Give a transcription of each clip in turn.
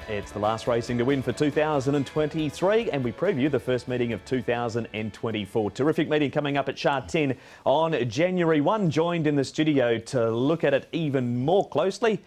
It's the last racing to win for 2023, and we preview the first meeting of 2024. Terrific meeting coming up at Sha Tin on January 1. Joined in the studio to look at it even more closely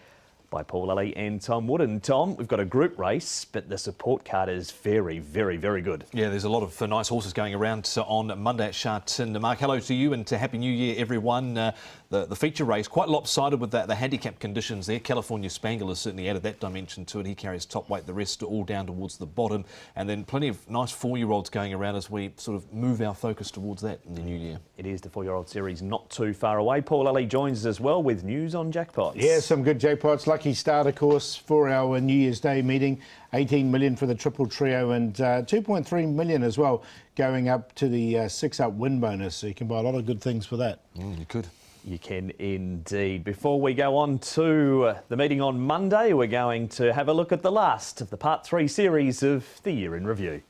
by Paul Ellie and Tom Wooden. Tom, we've got a group race, but the support card is very, very, very good. Yeah, there's a lot of nice horses going around on Monday at Sha Tin. Mark, hello to you and to Happy New Year, everyone. The feature race, quite lopsided with the handicap conditions there. California Spangle has certainly added that dimension to it. He carries top weight, the rest are all down towards the bottom. And then plenty of nice four-year-olds going around as we sort of move our focus towards that in the new year. It is the four-year-old series not too far away. Paul Ellie joins us as well with news on jackpots. Yeah, some good jackpots. Lucky start, of course, for our New Year's Day meeting. 18 million for the triple trio and 2.3 million as well going up to the 6-up win bonus. So you can buy a lot of good things for that. You could. You can indeed. Before we go on to the meeting on Monday, we're going to have a look at the last of the Part 3 series of the Year in Review.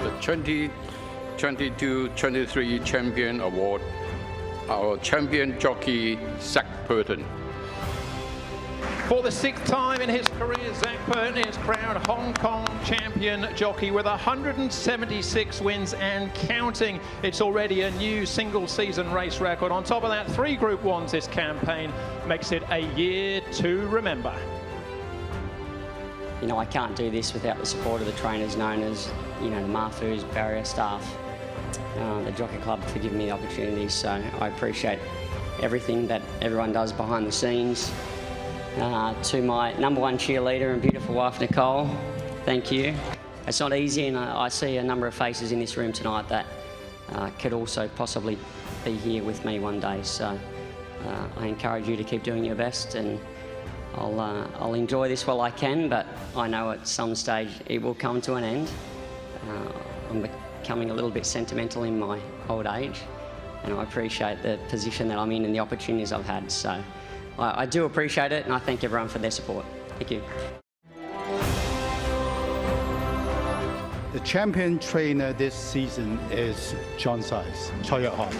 The 2022-23 Champion Award, our champion jockey, Sha Tin. For the 6th time in his career, Sha Tin is crowned Hong Kong champion jockey with 176 wins and counting. It's already a new single-season race record. On top of that, 3 Group 1s this campaign makes it a year to remember. You know, I can't do this without the support of the trainers known as, you know, the Marfoos, barrier staff, the Jockey Club for giving me the opportunity. So I appreciate everything that everyone does behind the scenes. To my #1 cheerleader and beautiful wife, Nicole, thank you. It's not easy, and I see a number of faces in this room tonight that could also possibly be here with me one day. So I encourage you to keep doing your best, and I'll enjoy this while I can, but I know at some stage it will come to an end. I'm becoming a little bit sentimental in my old age, and I appreciate the position that I'm in and the opportunities I've had. So I do appreciate it, and I thank everyone for their support. Thank you. The champion trainer this season is John Size, Choi Yat-hon.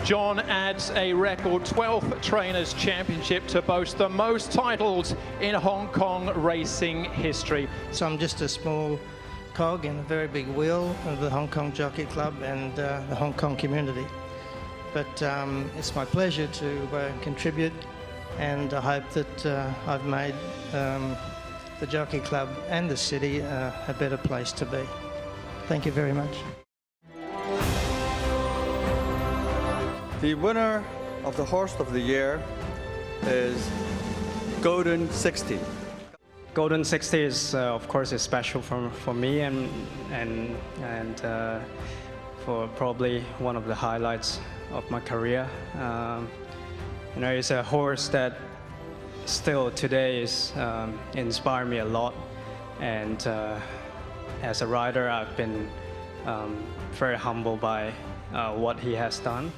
John adds a record 12th Trainers' Championship to boast the most titles in Hong Kong racing history. So I'm just a small cog in a very big wheel of the Hong Kong Jockey Club and the Hong Kong community. But it's my pleasure to contribute, and I hope that I've made the Jockey Club and the city a better place to be. Thank you very much. The winner of the Horse of the Year is Golden 60. Golden 60 is, of course, is special for me and for probably one of the highlights of my career. You know, it's a horse that still today is inspired me a lot, and as a rider, I've been very humbled by what he has done.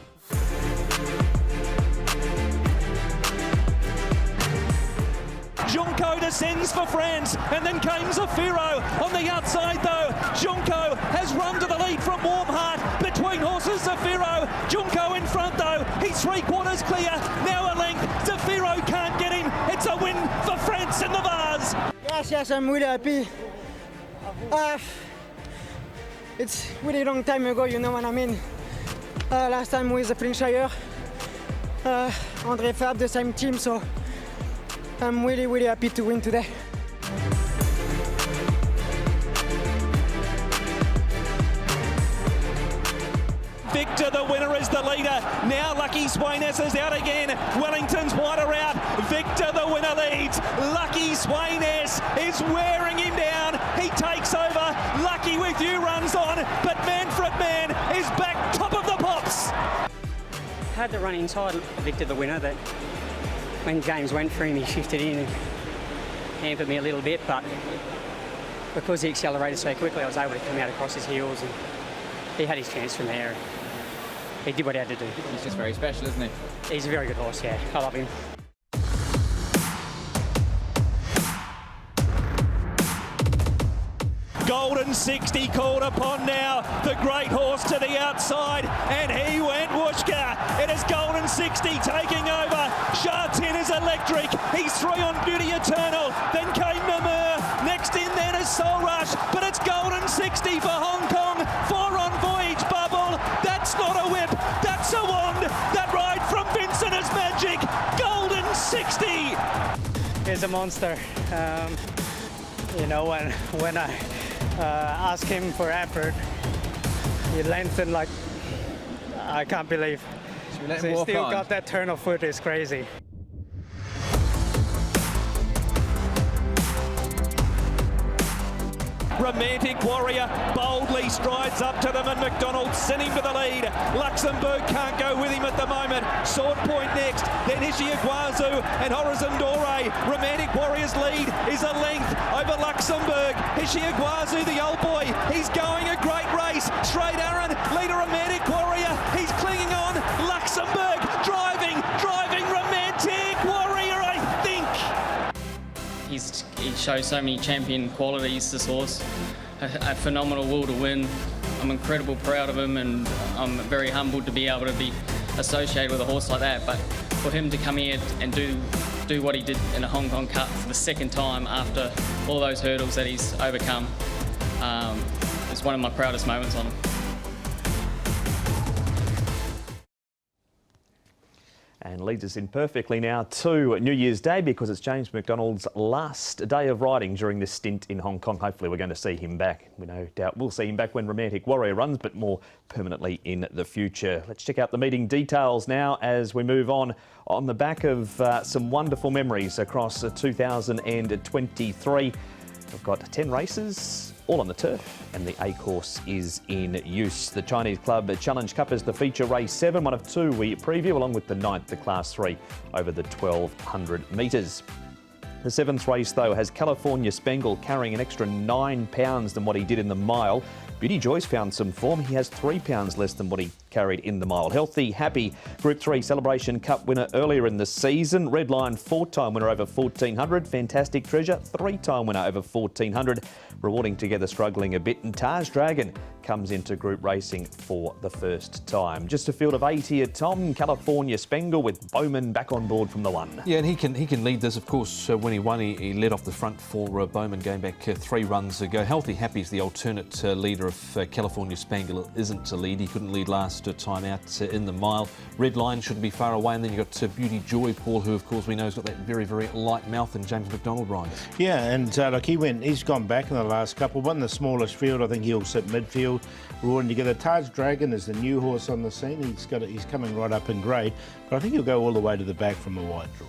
Junko descends for France, and then came Zafiro on the outside though. Junko has run to the lead from Warm Heart between horses. Zafiro, Junko in front though. He's 3/4 clear, now a length. Zafiro can't get him. It's a win for France in the Vase. Yes, I'm really happy. It's really long time ago, you know what I mean. Last time with the Flintshire, André Fab, the same team, so I'm really, really happy to win today. Victor, the winner, is the leader. Now Lucky Swainess is out again. Wellington's wider out. Victor, the winner, leads. Lucky Swainess is wearing him down. He takes over. Lucky with you runs on, but Manfred Man is back top of the pops. Had to run inside Victor, the winner, that when James went for him, he shifted in. hampered me a little bit, but because he accelerated so quickly, I was able to come out across his heels, and he had his chance from there. He did what he had to do. He's just very special, isn't he? He's a very good horse, yeah. I love him. Golden 60 called upon now. The great horse to the outside, and he went whooshka. It is Golden 60 taking over. Sha Tin is electric. He's 3 on Beauty Eternal. Then came Namur. Next in then is Soul Rush, but it's Golden 60 for Hong Kong. 4 on Voyage Bubble. That's not a whip. That's a wand. That ride from Vincent is magic. Golden 60. He's a monster. You know, when I ask him for effort, he lengthened like I can't believe. So he still got that turn of foot. Is crazy. Romantic Warrior boldly strides up to them, and McDonald sent him to the lead. Luxembourg can't go with him at the moment. Sword Point next, then Ishiaguazu and Horizon Dore. Romantic Warrior's lead is a length over Luxembourg. Ishiaguazu, the old boy, he's going a great race. Straight Aaron, leader Romantic Warrior, he's clinging on. Luxembourg driving Romantic Warrior, I think. He shows so many champion qualities, this horse. A phenomenal will to win. I'm incredibly proud of him, and I'm very humbled to be able to be associated with a horse like that. But for him to come here and do what he did in a Hong Kong Cup for the second time after all those hurdles that he's overcome, is one of my proudest moments on him. And leads us in perfectly now to New Year's Day, because it's James McDonald's last day of riding during this stint in Hong Kong. Hopefully we're going to see him back. We no doubt we'll see him back when Romantic Warrior runs, but more permanently in the future. Let's check out the meeting details now as we move on the back of some wonderful memories across 2023. We've got 10 races, all on the turf, and the A course is in use. The Chinese Club Challenge Cup is the feature race 7, one of 2 we preview, along with the 9th, the Class 3, over the 1,200 metres. The 7th race, though, has California Spangle carrying an extra 9 pounds than what he did in the mile. Beauty Joy's found some form. He has 3 pounds less than what he carried in the mile. Healthy Happy, Group 3 Celebration Cup winner earlier in the season. Redline, 4-time winner over 1,400. Fantastic Treasure, 3-time winner over 1,400. Rewarding Together struggling a bit. And Taj Dragon comes into group racing for the first time. Just a field of 8 here, Tom. California Spangle with Bowman back on board from the 1. Yeah, and he can lead this, of course. When he won, he led off the front for Bowman going back 3 runs ago. Healthy Happy's the alternate leader if California Spangle isn't to lead. He couldn't lead last time out in the mile. Red Line shouldn't be far away, and then you've got Beauty Joy, Paul, who of course we know has got that very, very light mouth, and James McDonald rides. Yeah, and look, he's gone back in the last couple. Won the smallest field. I think he'll sit midfield. Rewarding Together. Taj Dragon is the new horse on the scene. He's coming right up in grade, but I think he'll go all the way to the back from a wide draw.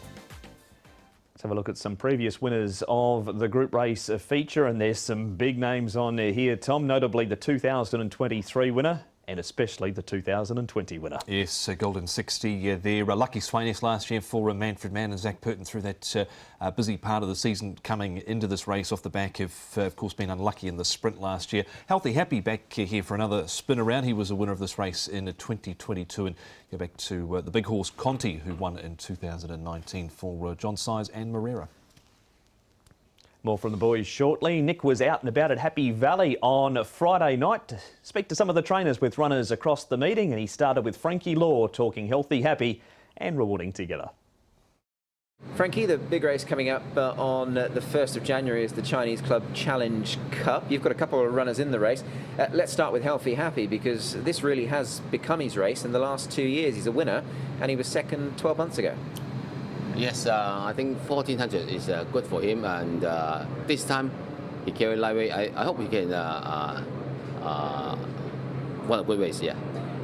Let's have a look at some previous winners of the group race feature, and there's some big names on here, Tom, notably the 2023 winner, and especially the 2020 winner. Yes, Golden 60 there. Lucky Swainess last year for Manfred Mann and Zach Purton through that busy part of the season coming into this race off the back of course, being unlucky in the sprint last year. Healthy Happy back here for another spin around. He was a winner of this race in 2022. And go back to the big horse Conti, who won in 2019 for John Size and Morera. More from the boys shortly. Nick was out and about at Happy Valley on Friday night to speak to some of the trainers with runners across the meeting, and he started with Frankie Law talking Healthy Happy and Rewarding Together. Frankie, the big race coming up on the 1st of January is the Chinese Club Challenge Cup. You've got a couple of runners in the race. Let's start with Healthy Happy, because this really has become his race. In the last 2 years he's a winner, and he was second 12 months ago. Yes, I think 1,400 is good for him, and this time he carried lightweight. I hope he can won a good race, yeah.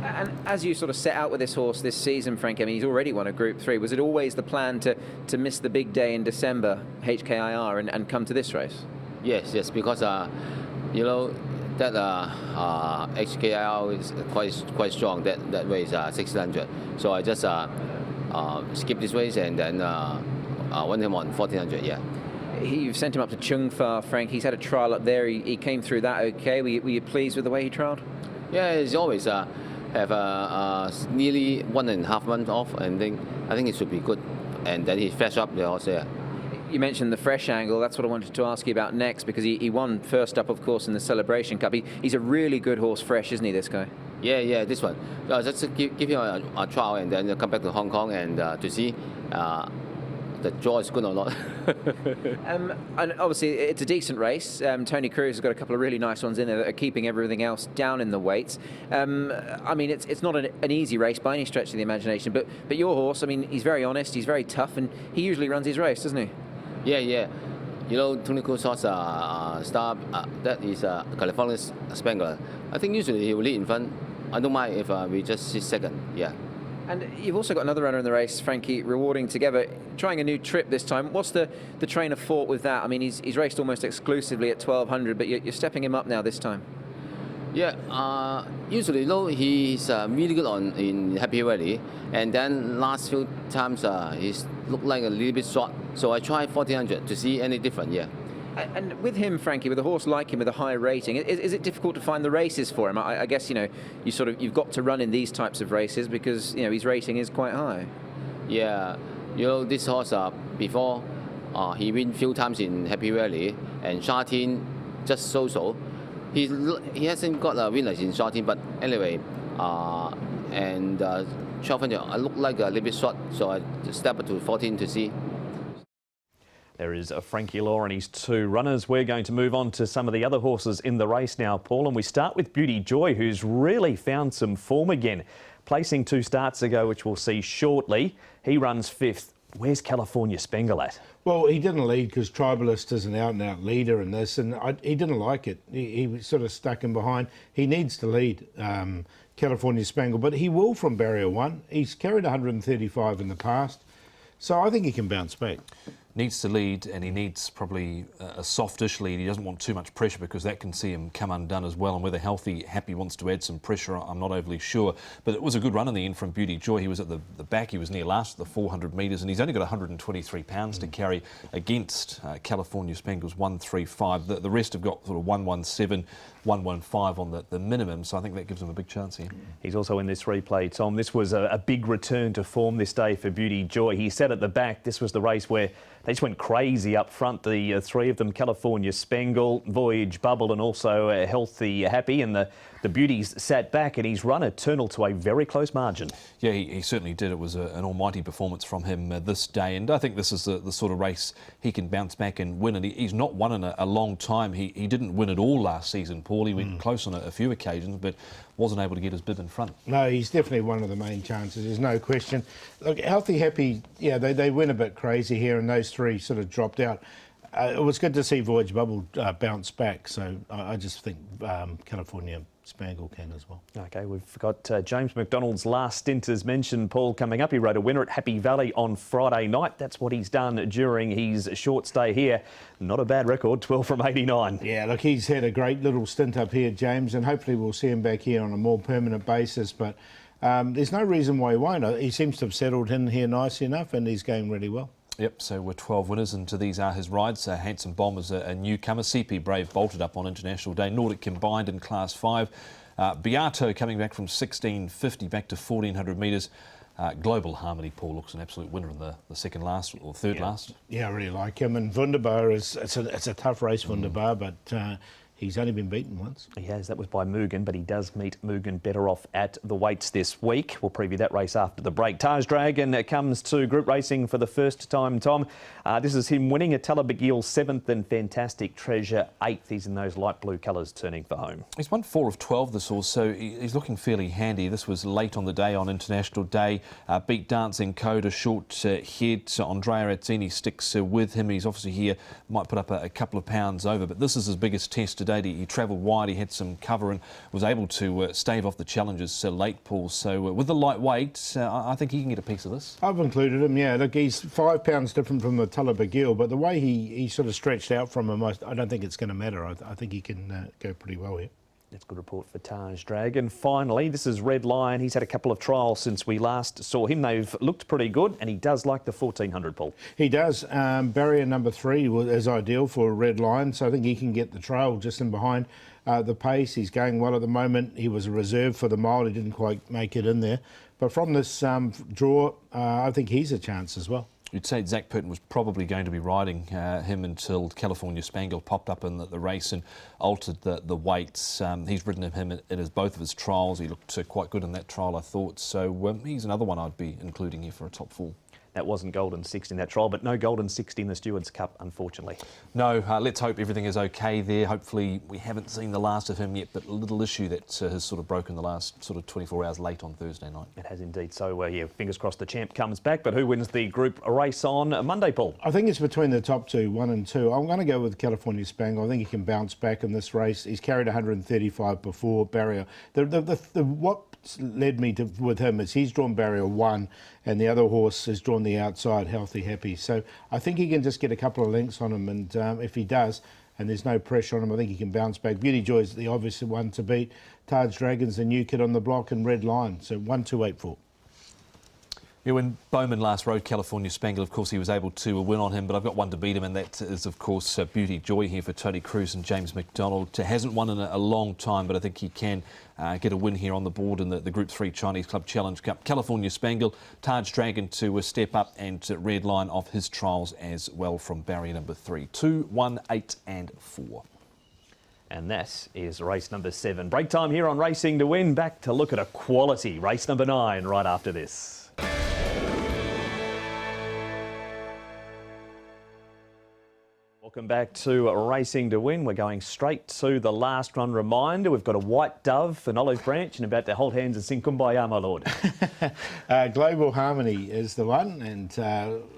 And as you sort of set out with this horse this season, Frank, I mean, he's already won a Group 3. Was it always the plan to miss the big day in December, HKIR, and come to this race? Yes, because you know that HKIR is quite strong. That race 1,600. So I just skip this race and then won him on 1,400. Yeah. You've sent him up to Chung Fa, Frank. He's had a trial up there. He came through that okay. Were you pleased with the way he trialled? Yeah, he's always have nearly 1.5 months off, and then I think it should be good. And then he fresh up the horse there. You mentioned the fresh angle. That's what I wanted to ask you about next, because he won first up, of course, in the Celebration Cup. He's a really good horse fresh, isn't he, this guy? Yeah, this one. Just give him a trial and then come back to Hong Kong and to see the draw is good or not. And obviously, it's a decent race. Tony Cruz has got a couple of really nice ones in there that are keeping everything else down in the weights. I mean, it's not an easy race by any stretch of the imagination, but your horse, I mean, he's very honest, he's very tough, and he usually runs his race, doesn't he? Yeah. You know, Tony Cruz horse star, that is California Spangler. I think usually he will lead in front. I don't mind if we just sit second, yeah. And you've also got another runner in the race, Frankie, Rewarding Together, trying a new trip this time. What's the train of thought with that? I mean, he's raced almost exclusively at 1200, but you're stepping him up now this time. Yeah, usually, you know, he's really good in Happy Valley, and then last few times he's looked like a little bit short. So I tried 1400 to see any different, yeah. And with him, Frankie, with a horse like him with a high rating, is it difficult to find the races for him? I guess, you know, you've got to run in these types of races because, you know, his rating is quite high. Yeah, you know, this horse before he win few times in Happy Valley, and Sha Tin just so. He hasn't got a winners in Sha Tin, but anyway, and 1200 I look like a little bit short, so I stepped up to 14 to see. There is Frankie Law and his two runners. We're going to move on to some of the other horses in the race now, Paul, and we start with Beauty Joy, who's really found some form again, placing 2 starts ago, which we'll see shortly. He runs 5th. Where's California Spangle at? Well, he didn't lead because Tribalist is an out-and-out leader in this, and he didn't like it. He sort of stuck him behind. He needs to lead California Spangle, but he will from barrier 1. He's carried 135 in the past, so I think he can bounce back. Needs to lead, and he needs probably a softish lead. He doesn't want too much pressure because that can see him come undone as well. And whether Happy wants to add some pressure, I'm not overly sure. But it was a good run in the end from Beauty Joy. He was at the back. He was near last at the 400 metres, and he's only got 123 pounds to carry against California Spangle's 135. The rest have got sort of 117, 115 on the minimum, so I think that gives him a big chance here. He's also in this replay, Tom. This was a big return to form this day for Beauty Joy. He sat at the back. This was the race where they just went crazy up front, the 3 of them, California Spangle, Voyage Bubble, and also Healthy Happy. And the Beauties sat back, and he's run Eternal to a very close margin. Yeah, he certainly did. It was an almighty performance from him this day. And I think this is the sort of race he can bounce back and win. And he's not won in a long time. He didn't win it all last season, Paul. He went close on a few occasions, but wasn't able to get his bib in front. No, he's definitely one of the main chances, there's no question. Look, Healthy Happy, yeah, they went a bit crazy here, and those 3 sort of dropped out. It was good to see Voyage Bubble bounce back, so I just think California Spangle can as well. OK, we've got James McDonald's last stint as mentioned, Paul, coming up. He rode a winner at Happy Valley on Friday night. That's what he's done during his short stay here. Not a bad record, 12 from 89. Yeah, look, he's had a great little stint up here, James, and hopefully we'll see him back here on a more permanent basis, but there's no reason why he won't. He seems to have settled in here nicely enough, and he's going really well. Yep, so we're 12 winners, and these are his rides. Handsome Bomb is a newcomer. CP Brave bolted up on International Day. Nordic Combined in Class 5. Beato coming back from 1650 back to 1400 metres. Global Harmony, Paul, looks an absolute winner in the second last or third last. Yeah, I really like him. And Wunderbar, it's a tough race, Wunderbar, but he's only been beaten once. He has. That was by Mugen, but he does meet Mugen better off at the weights this week. We'll preview that race after the break. Taj Dragon comes to group racing for the first time, Tom. This is him winning. Atala Bagil 7th and Fantastic Treasure 8th. He's in those light blue colours turning for home. He's won 4 of 12 this horse, so he's looking fairly handy. This was late on the day on International Day. Beat Dancing Code, a short head. Andrea Azzini sticks with him. He's obviously here, might put up a couple of pounds over, but this is his biggest test today. He travelled wide, he had some cover and was able to stave off the challenges late, Paul. So with the lightweight, I think he can get a piece of this. I've included him, yeah. Look, he's 5 pounds different from the Atala Bagil, but the way he sort of stretched out from him, I don't think it's going to matter. I think he can go pretty well here. That's a good report for Taj Dragon. Finally, this is Red Lion. He's had a couple of trials since we last saw him. They've looked pretty good, and he does like the 1400, Paul. He does. Barrier number 3 is ideal for Red Lion, so I think he can get the trail just in behind the pace. He's going well at the moment. He was a reserve for the mile. He didn't quite make it in there. But from this draw, I think he's a chance as well. You'd say Zach Purton was probably going to be riding him until California Spangle popped up in the race and altered the weights. He's ridden him in both of his trials. He looked quite good in that trial, I thought. So he's another one I'd be including here for a top 4. That wasn't golden 60 in that trial, but no golden 60 in the Stewards Cup, unfortunately. No, let's hope everything is okay there. Hopefully we haven't seen the last of him yet, but a little issue that has sort of broken the last sort of 24 hours late on Thursday night. It has indeed. So, yeah, fingers crossed the champ comes back. But who wins the group race on Monday, Paul? I think it's between the top 2, 1 and 2. I'm going to go with California Spangle. I think he can bounce back in this race. He's carried 135 before Barrier. What led me with him is he's drawn Barrier 1 and the other horse has drawn the outside, Healthy Happy. So I think he can just get a couple of lengths on him, and if he does, and there's no pressure on him, I think he can bounce back. Beauty Joy's the obvious one to beat. Taj Dragon's the new kid on the block, and Red Lion. So 1, 2, 8, 4. Yeah, when Bowman last rode California Spangle, of course, he was able to win on him, but I've got one to beat him, and that is, of course, Beauty Joy here for Tony Cruz and James McDonald. Hasn't won in a long time, but I think he can get a win here on the board in the Group 3 Chinese Club Challenge Cup. California Spangle, Taj Dragon to step up, and Red Lion off his trials as well from barrier number 3. 2, 1, 8 and 4. And that is race number 7. Break time here on Racing to Win. Back to look at a quality race number 9 right after this. Welcome back to Racing to Win. We're going straight to the last run reminder. We've got a white dove, an olive branch, and about to hold hands and sing Kumbaya, my lord. Global Harmony is the one, and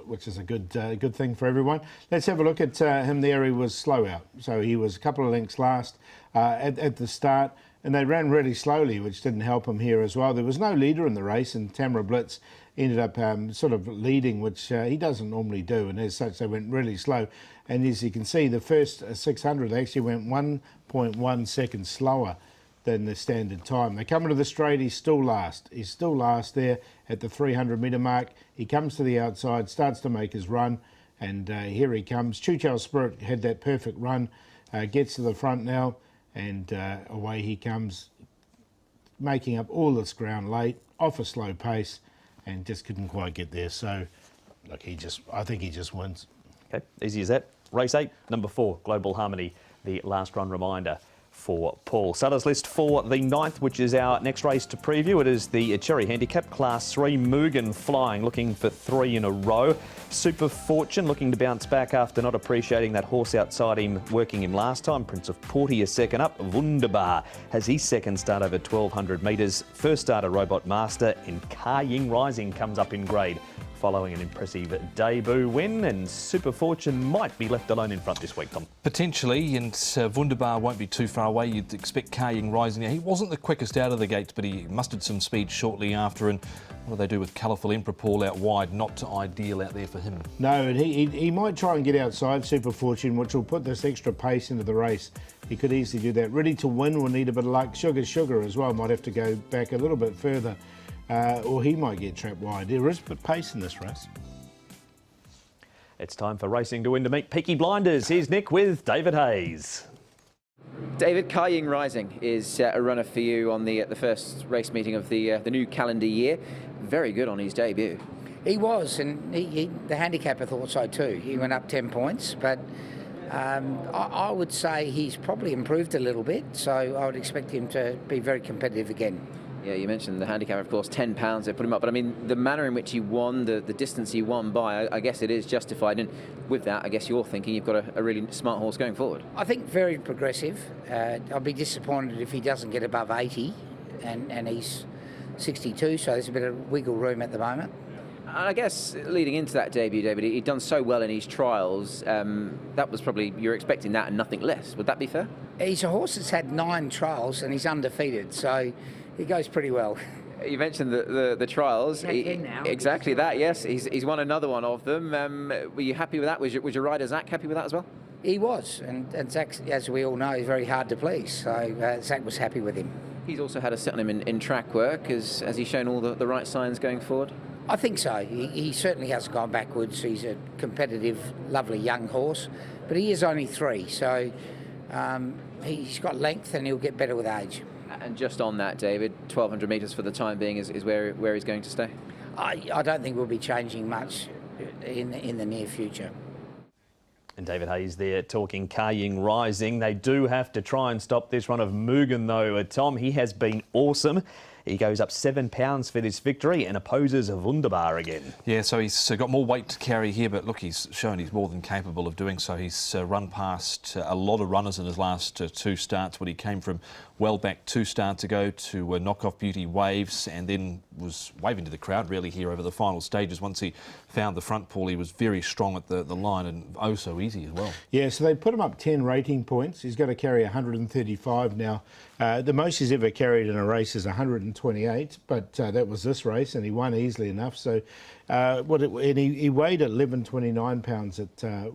which is a good thing for everyone. Let's have a look at him there. He was slow out, so he was a couple of lengths last at the start, and they ran really slowly, which didn't help him here as well. There was no leader in the race, and Tamara Blitz ended up sort of leading, which he doesn't normally do, and as such they went really slow. And as you can see, the first 600 they actually went 1.1 seconds slower than the standard time. They come into the straight, he's still last. He's still last there at the 300 metre mark. He comes to the outside, starts to make his run, and here he comes. Choo Chow Spirit had that perfect run, gets to the front now, and away he comes, making up all this ground late, off a slow pace, and just couldn't quite get there. So, look, I think he just wins. Okay, easy as that. Race 8, number 4, Global Harmony, the last run reminder for Paul. Starters list for the 9th, which is our next race to preview. It is the Cherry Handicap, Class 3, Mugen Flying, looking for 3 in a row. Super Fortune, looking to bounce back after not appreciating that horse outside him, working him last time. Prince of Portia second up. Wunderbar has his second start over 1,200 metres. First starter, Robot Master, and Ka Ying Rising comes up in grade, following an impressive debut win, and Super Fortune might be left alone in front this week, Tom. Potentially, and Wunderbar won't be too far away. You'd expect Ka Ying Rising. He wasn't the quickest out of the gates, but he mustered some speed shortly after, and what do they do with Colourful Emperor Paul out wide? Not ideal out there for him. No, and he might try and get outside Super Fortune, which will put this extra pace into the race. He could easily do that. Ready to Win will need a bit of luck. Sugar as well might have to go back a little bit further. Or he might get trapped wide. There is a bit of pace in this race. It's time for Racing to Win to meet Peaky Blinders. Here's Nick with David Hayes. David, Ka Ying Rising is a runner for you on the first race meeting of the new calendar year. Very good on his debut. He was, and the handicapper thought so too. He went up 10 points, but I would say he's probably improved a little bit, so I would expect him to be very competitive again. Yeah, you mentioned the handicap, of course, £10 they put him up. But I mean, the manner in which he won, the distance he won by, I guess it is justified. And with that, I guess you're thinking you've got a really smart horse going forward. I think very progressive. I'll be disappointed if he doesn't get above 80, and he's 62, so there's a bit of wiggle room at the moment. I guess leading into that debut, David, he'd done so well in his trials. That was probably, you're expecting that and nothing less. Would that be fair? He's a horse that's had 9 trials and he's undefeated, so he goes pretty well. You mentioned the trials. Exactly that, yes. He's won another one of them. Were you happy with that? Was your rider Zach happy with that as well? He was, and Zach, as we all know, is very hard to please. So Zach was happy with him. He's also had a set on him in track work. Has he shown all the right signs going forward? I think so. He certainly hasn't gone backwards. He's a competitive, lovely young horse, but he is only 3, so he's got length and he'll get better with age. And just on that, David, 1,200 metres for the time being is where he's going to stay? I don't think we'll be changing much in the near future. And David Hayes there talking Kaying Rising. They do have to try and stop this run of Mugen though. Tom, he has been awesome. He goes up £7 for this victory and opposes Wunderbar again. Yeah, so he's got more weight to carry here, but look, he's shown he's more than capable of doing so. He's run past a lot of runners in his last 2 starts when he came from well back 2 starts ago to knock off Beauty Waves and then was waving to the crowd really here over the final stages. Once he found the front pool, he was very strong at the line and oh so easy as well. Yeah, so they put him up 10 rating points. He's got to carry 135 now. The most he's ever carried in a race is 128, but that was this race and he won easily enough. So he weighed 1129 pounds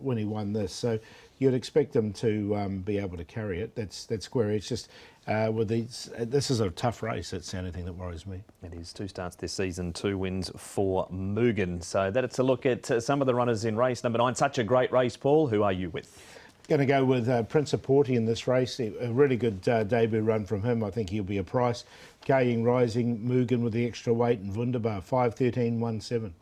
when he won this. So you'd expect him to be able to carry it. That's square. It's just this is a tough race. That's the only thing that worries me. It is 2 starts this season, 2 wins for Mugen. So that's a look at some of the runners in race number 9. Such a great race, Paul. Who are you with? Going to go with Prince of Porty in this race. A really good debut run from him. I think he'll be a price. Kaying Rising, Mugen with the extra weight, and Wunderbar 5:13.17.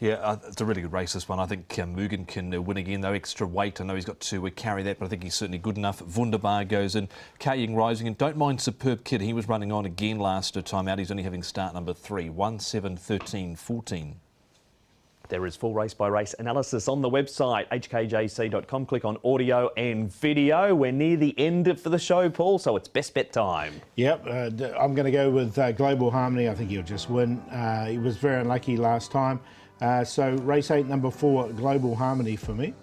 Yeah, it's a really good race, this one. I think Mugen can win again, though. Extra weight, I know he's got to carry that, but I think he's certainly good enough. Wunderbar goes in. Kaying Rising, and don't mind Superb Kid. He was running on again last time out. He's only having start number 3, 1:7.13.14. There is full race-by-race analysis on the website, hkjc.com. Click on audio and video. We're near the end for the show, Paul, so it's best bet time. Yep, I'm going to go with Global Harmony. I think he'll just win. He was very unlucky last time. So race 8, number 4, Global Harmony for me.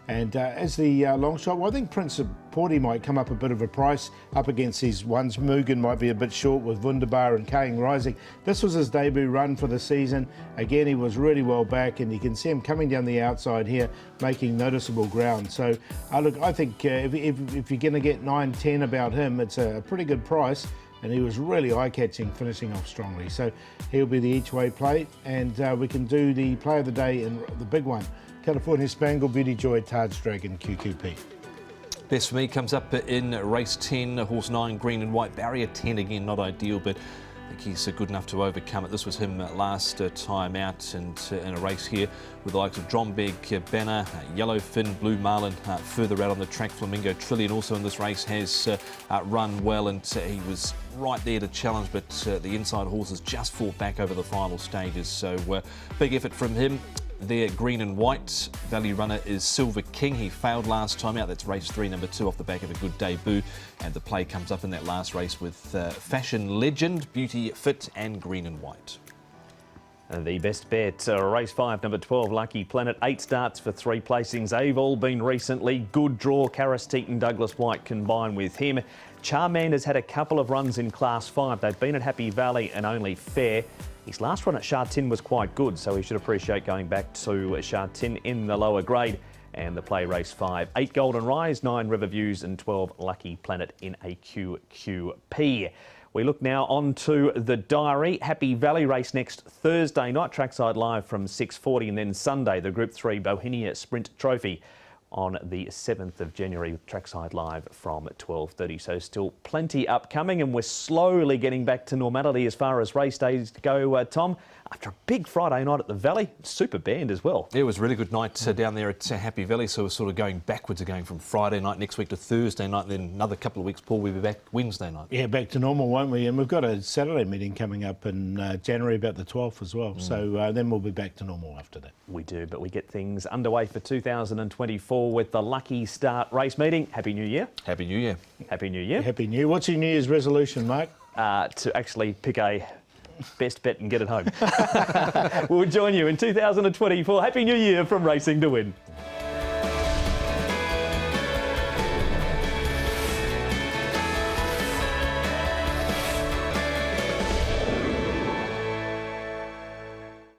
And as the long shot, well, I think Prince of Porty might come up a bit of a price up against these ones. Mugen might be a bit short with Wunderbar and Kaying Rising. This was his debut run for the season. Again, he was really well back, and you can see him coming down the outside here, making noticeable ground. So, look, I think if you're going to get 9-10 about him, it's a pretty good price. And he was really eye-catching, finishing off strongly. So he'll be the each-way play, and we can do the play of the day in the big one. California Spangle, Beauty Joy, Taj Dragon, QQP. Best for me comes up in race 10, horse 9, Green and White. Barrier 10 again, not ideal, but I think he's good enough to overcome it. This was him last time out, and in a race here with the likes of Dromberg, Banner, Yellowfin, Blue Marlin further out on the track. Flamingo Trillion also in this race has run well, and he was right there to challenge, but the inside horses just fought back over the final stages. So big effort from him. There, Green and White. Value runner is Silver King. He failed last time out. That's race 3, number 2, off the back of a good debut. And the play comes up in that last race with Fashion Legend, Beauty Fit, and Green and White. The best bet, race 5, number 12, Lucky Planet. 8 starts for 3 placings. They've all been recently. Good draw, Caristeet and Douglas White combined with him. Charmander has had a couple of runs in Class 5. They've been at Happy Valley and Only Fair. His last run at Sha Tin was quite good, so he should appreciate going back to Sha Tin in the lower grade. And the play race 5, 8 Golden Rise, 9 River Views and 12 Lucky Planet in a QQP. We look now on to the diary. Happy Valley race next Thursday night, trackside live from 6:40, and then Sunday the Group 3 Bohemia Sprint Trophy on the 7th of January with trackside live from 12:30. So still plenty upcoming, and we're slowly getting back to normality as far as race days go, Tom. After a big Friday night at the Valley, super band as well. Yeah, it was a really good night down there at Happy Valley, so we're sort of going backwards again from Friday night next week to Thursday night, and then another couple of weeks, Paul, we'll be back Wednesday night. Yeah, back to normal, won't we? And we've got a Saturday meeting coming up in January, about the 12th as well. So then we'll be back to normal after that. We do, but we get things underway for 2024 with the Lucky Start race meeting. Happy New Year. Happy New Year. Happy New Year. Happy New Year. What's your New Year's resolution, Mark? To actually pick a best bet and get it home. We'll join you in 2024. Happy New Year from Racing to Win.